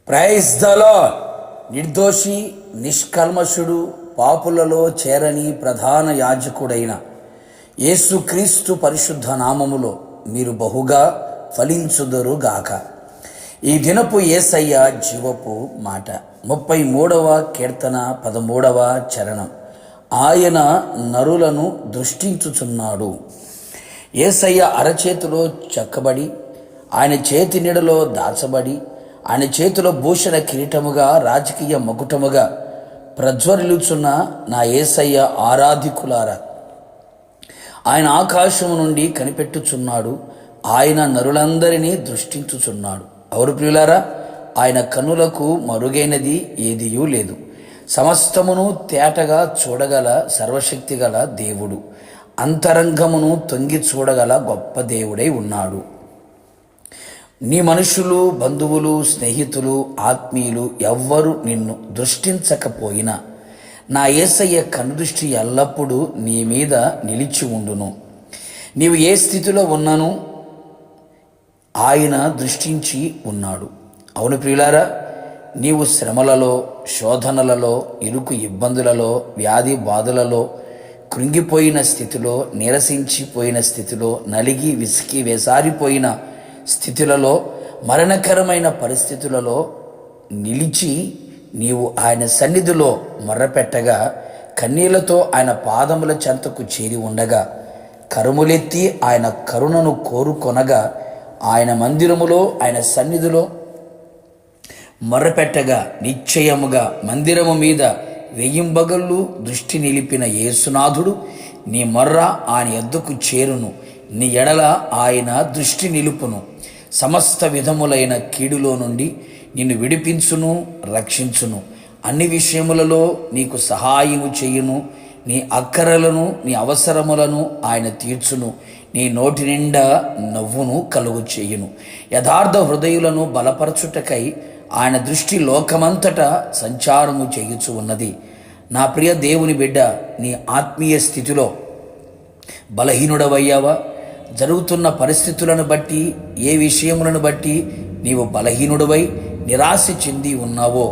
Praise the lord. నిర్దోషి, నిష్కల్మషుడు, పాపులలో చేరని ప్రధాన యాజకుడైన యేసుక్రీస్తు పరిశుద్ధ నామములో మీరు బహుగా ఫలించుదురుగాక. ఈ దినపు యేసయ్య జీవపు మాట. 33వ కీర్తన 13వ చరణం. ఆయన నరులను దృష్టించుచున్నాడు. యేసయ్య అరచేతిలో చెక్కబడి, ఆయన చేతి నీడలో దాచబడి, ఆయన చేతిలో భూషణ కిరీటముగా, రాజకీయ మకుటముగా ప్రజ్వరిల్లుచున్న నా యేసయ్య ఆరాధికులారా, ఆయన ఆకాశము నుండి కనిపెట్టుచున్నాడు. ఆయన నరులందరినీ దృష్టించుచున్నాడు. ఎవరు ప్రియులారా? ఆయన కన్నులకు మరుగైనది ఏదియూ లేదు. సమస్తమును తేటగా చూడగల సర్వశక్తి గల దేవుడు, అంతరంగమును తొంగి చూడగల గొప్ప దేవుడై ఉన్నాడు. నీ మనుషులు, బంధువులు, స్నేహితులు, ఆత్మీయులు ఎవ్వరు నిన్ను దృష్టించకపోయినా నా యేసయ్య కనుదృష్టి ఎల్లప్పుడూ నీ మీద నిలిచి ఉండును. నీవు ఏ స్థితిలో ఉన్నాను ఆయన దృష్టించి ఉన్నాడు. అవును ప్రియులారా, నీవు శ్రమలలో, శోధనలలో, ఇరుకు ఇబ్బందులలో, వ్యాధి బాధలలో, కృంగిపోయిన స్థితిలో, నీరసించిపోయిన స్థితిలో, నలిగి విసికి వేసారిపోయిన స్థితులలో, మరణకరమైన పరిస్థితులలో నిలిచి నీవు ఆయన సన్నిధిలో మొర్రపెట్టగా, కన్నీళ్లతో ఆయన పాదముల చెంతకు చేరి ఉండగా, కరుములెత్తి ఆయన కరుణను కోరుకొనగా, ఆయన మందిరములో, ఆయన సన్నిధిలో మొర్రపెట్టగా, నిశ్చయముగా మందిరము మీద వెయ్యింబగళ్ళు దృష్టి నిలిపిన యేసునాథుడు నీ మొర్ర ఆయన యొద్దకు చేరును. నీ ఎడల ఆయన దృష్టి నిలుపును. సమస్త విధములైన కీడులో నుండి నిన్ను విడిపించును, రక్షించును. అన్ని విషయములలో నీకు సహాయము చేయును. నీ అక్కరలను, నీ అవసరములను ఆయన తీర్చును. నీ నోటి నిండా నవ్వును కలుగు చేయును. యథార్థ హృదయులను బలపరచుటకై ఆయన దృష్టి లోకమంతటా సంచారము చేయుచు ఉన్నది. నా ప్రియ దేవుని బిడ్డ, నీ ఆత్మీయ స్థితిలో బలహీనుడవయ్యావా? జరుగుతున్న పరిస్థితులను బట్టి, ఏ విషయములను బట్టి నీవు బలహీనుడవై నిరాశ చెంది ఉన్నావో,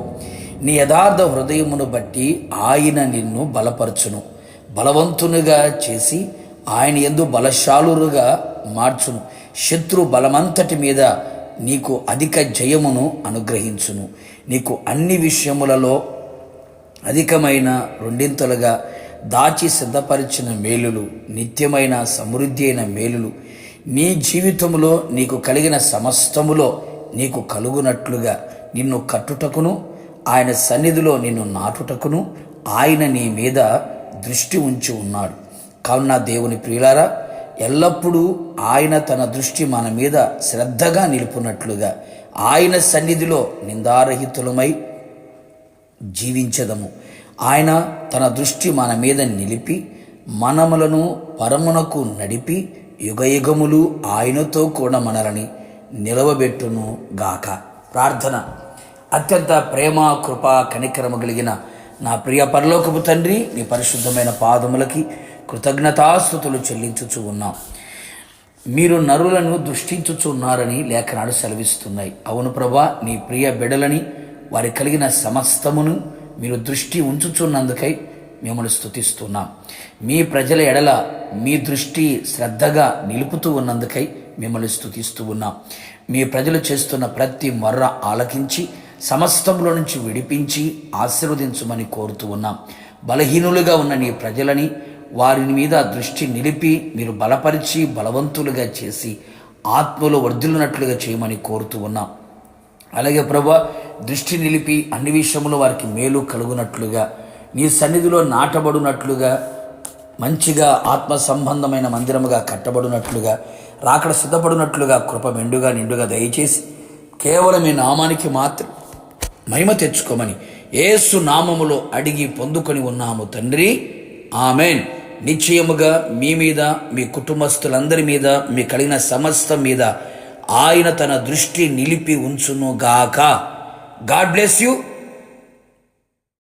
నీ యథార్థ హృదయమును బట్టి ఆయన నిన్ను బలపరచును, బలవంతునిగా చేసి ఆయన యందు బలశాలురుగా మార్చును. శత్రు బలమంతటి మీద నీకు అధిక జయమును అనుగ్రహించును. నీకు అన్ని విషయములలో అధికమైన రెండింతలుగా దాచి సిద్ధపరిచిన మేలులు, నిత్యమైన సమృద్ధి అయిన మేలులు నీ జీవితంలో నీకు కలిగిన సమస్తములో నీకు కలుగునట్లుగా నిన్ను కట్టుటకును, ఆయన సన్నిధిలో నిన్ను నాటుటకును ఆయన నీ మీద దృష్టి ఉంచి ఉన్నాడు. కావున దేవుని ప్రియులారా, ఎల్లప్పుడూ ఆయన తన దృష్టి మన మీద శ్రద్ధగా నిలుపునట్లుగా ఆయన సన్నిధిలో నిందారహితులమై జీవించదము. ఆయన తన దృష్టి మన మీద నిలిపి మనములను పరమునకు నడిపి యుగయుగములు ఆయనతో కూడా మనలని నిలవబెట్టును గాక. ప్రార్థన. అత్యంత ప్రేమ, కృప, కనికరము కలిగిన నా ప్రియ పరలోకపు తండ్రి, నీ పరిశుద్ధమైన పాదములకి కృతజ్ఞతాస్తుతులు చెల్లించుచు ఉన్నాం. మీరు నరులను దృష్టించుచున్నారని లేఖనాలు సెలవిస్తున్నాయి. అవును ప్రభా, నీ ప్రియ బిడలని, వారి కలిగిన సమస్తమును మీరు దృష్టి ఉంచుచున్నందుకై మిమ్మల్ని స్తుతిస్తున్నాం. మీ ప్రజల ఎడల మీ దృష్టి శ్రద్ధగా నిలుపుతూ ఉన్నందుకై మిమ్మల్ని స్తుతిస్తూ ఉన్నాం. మీ ప్రజలు చేస్తున్న ప్రతి మొర్ర ఆలకించి సమస్తంలో నుంచి విడిపించి ఆశీర్వదించమని కోరుతూ ఉన్నాం. బలహీనులుగా ఉన్న నీ ప్రజలని, వారి మీద దృష్టి నిలిపి మీరు బలపరిచి బలవంతులుగా చేసి ఆత్మలో వర్ధిల్లునట్లుగా చేయమని కోరుతూ ఉన్నాం. అలాగే ప్రభా, దృష్టి నిలిపి అన్ని విషయంలో వారికి మేలు కలుగునట్లుగా, నీ సన్నిధిలో నాటబడినట్లుగా, మంచిగా ఆత్మ సంబంధమైన మందిరముగా కట్టబడినట్లుగా, రాకడ సిద్ధపడినట్లుగా కృప మెండుగా నిండుగా దయచేసి కేవలం మీ నామానికి మాత్రం మహిమ తెచ్చుకోమని యేసు నామములో అడిగి పొందుకొని ఉన్నాము తండ్రి. ఆమెన్. నిశ్చయముగా మీ మీద, మీ కుటుంబస్తులందరి మీద, మీ కలిగిన సమస్తం మీద ఆయన తన దృష్టి నిలిపి ఉంచును గాక. God bless you.